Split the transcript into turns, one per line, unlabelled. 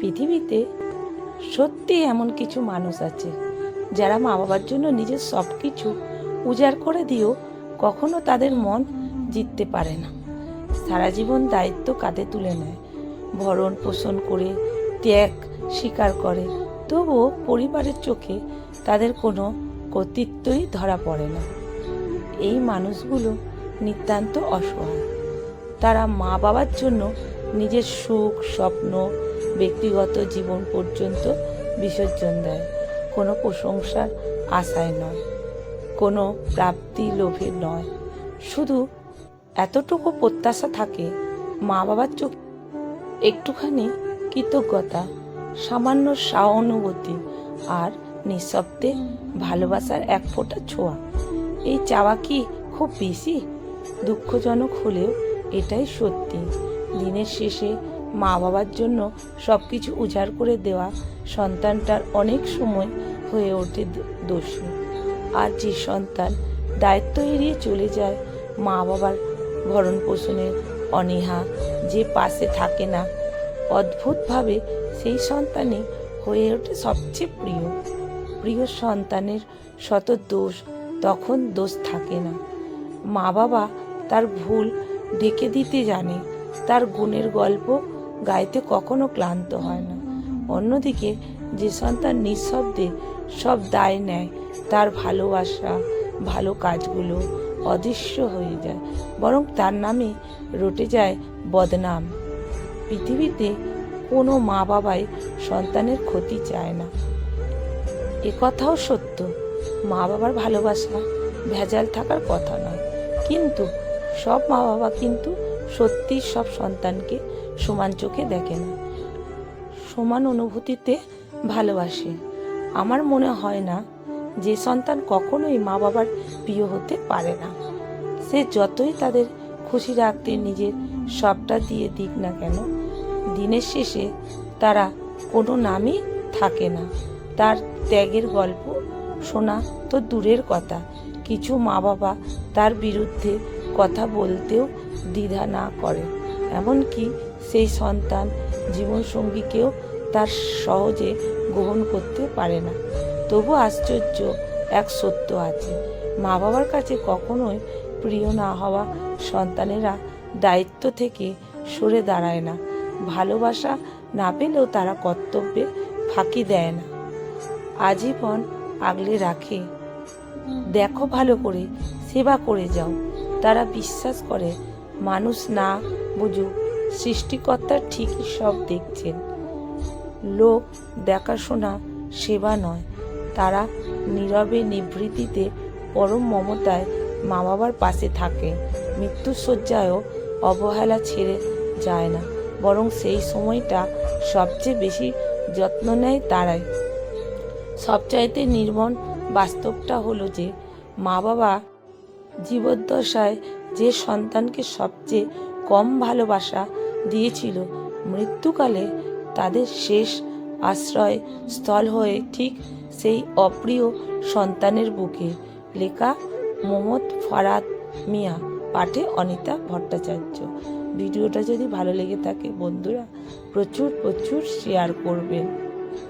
পৃথিবীতে সত্যি এমন কিছু মানুষ আছে যারা মা বাবার জন্য নিজের সব কিছু উজাড় করে দিয়েও কখনো তাদের মন জিততে পারে না। সারা জীবন দায়িত্ব কাঁধে তুলে নেয়, ভরণ পোষণ করে ত্যাগ স্বীকার করে, তবুও পরিবারের চোখে তাদের কোনো কর্তৃত্বই ধরা পড়ে না। এই মানুষগুলো নিতান্ত অসহায়। তারা মা বাবার জন্য নিজের সুখ, স্বপ্ন, ব্যক্তিগত জীবন পর্যন্ত বিসর্জন দেয়। কোনো প্রশংসার আশায় নয়, কোনো প্রাপ্তি লোভে নয়, শুধু এতটুকু প্রত্যাশা থাকে মা বাবার চোখে একটুখানি কৃতজ্ঞতা, সামান্য সহানুভূতি আর নিঃশব্দে ভালোবাসার এক ফোঁটা ছোঁয়া। এই চাওয়া কি খুব বেশি? দুঃখজনক হলেও এটাই সত্যি। দিনের শেষে মা বাবার জন্য সব কিছু উজাড় করে দেওয়া সন্তানটার অনেক সময় হয়ে ওঠে দোষী। আর যে সন্তান দায়িত্ব এড়িয়ে চলে যায়, মা বাবার ভরণ পোষণের অনীহা, যে পাশে থাকে না, অদ্ভুতভাবে সেই সন্তানই হয়ে ওঠে সবচেয়ে প্রিয় সন্তানের শত দোষ তখন দোষ থাকে না। মা বাবা তার ভুল ঢেকে দিতে জানে, তার গুণের গল্প গাইতে কখনো ক্লান্ত হয় না। অন্যদিকে যে সন্তান নিঃশব্দে সব দায় নেয়, তার ভালোবাসা, ভালো কাজগুলো অদৃশ্য হয়ে যায়, বরং তার নামে রটে যায় বদনাম। পৃথিবীতে কোনো মা বাবাই সন্তানের ক্ষতি চায় না, কথাও সত্য। মা বাবার ভালোবাসা ভেজাল থাকার কথা নয়, কিন্তু সব মা বাবা কিন্তু সত্যি সব সন্তানকে সমান চোখে দেখে না, সমান অনুভূতিতে ভালোবাসে। আমার মনে হয় না যে সন্তান কখনোই মা বাবার প্রিয় হতে পারে না, সে যতই তাদের খুশি রাখতে নিজের সবটা দিয়ে দিক না কেন, দিনের শেষে তারা কোনো নামই থাকে না। তার ত্যাগের গল্প শোনা তো দূরের কথা, কিছু মা বাবা তার বিরুদ্ধে কথা বলতেও দ্বিধা না করে, এমনকি সেই সন্তান জীবনসঙ্গীকেও তার সহজে গ্রহণ করতে পারে না। তবু আশ্চর্য এক সত্য আছে, মা বাবার কাছে কখনোই প্রিয় না হওয়া সন্তানেরা দায়িত্ব থেকে সরে দাঁড়ায় না, ভালোবাসা না পেলেও তারা কর্তব্যে ফাঁকি দেয় না, আজীবন আগলে রাখে। দেখো, ভালো করে সেবা করে যাও। তারা বিশ্বাস করে মানুষ না বুঝুক, সৃষ্টিকর্তা ঠিকই সব দেখছেন। লোক দেখাশোনা সেবা নয়, তারা নীরবে নিভৃতিতে পরম মমতায় মা বাবার পাশে থাকে। মৃত্যুর শয্যায়ও অবহেলা ছেড়ে যায় না, বরং সেই সময়টা সবচেয়ে বেশি যত্ন নেয় তারাই। সবচাইতে নির্মম বাস্তবটা হলো যে মা বাবা জীবদ্দশায় যে সন্তানকে সবচেয়ে কম ভালোবাসা দিয়েছিল, মৃত্যুকালে তাদের শেষ আশ্রয় স্থল হয়ে ঠিক সেই অপ্রিয় সন্তানের বুকে। লেখা মোহাম্মদ ফারাদ মিয়া, পাঠে অনিতা ভট্টাচার্য। ভিডিওটা যদি ভালো লেগে থাকে বন্ধুরা প্রচুর শেয়ার করবেন।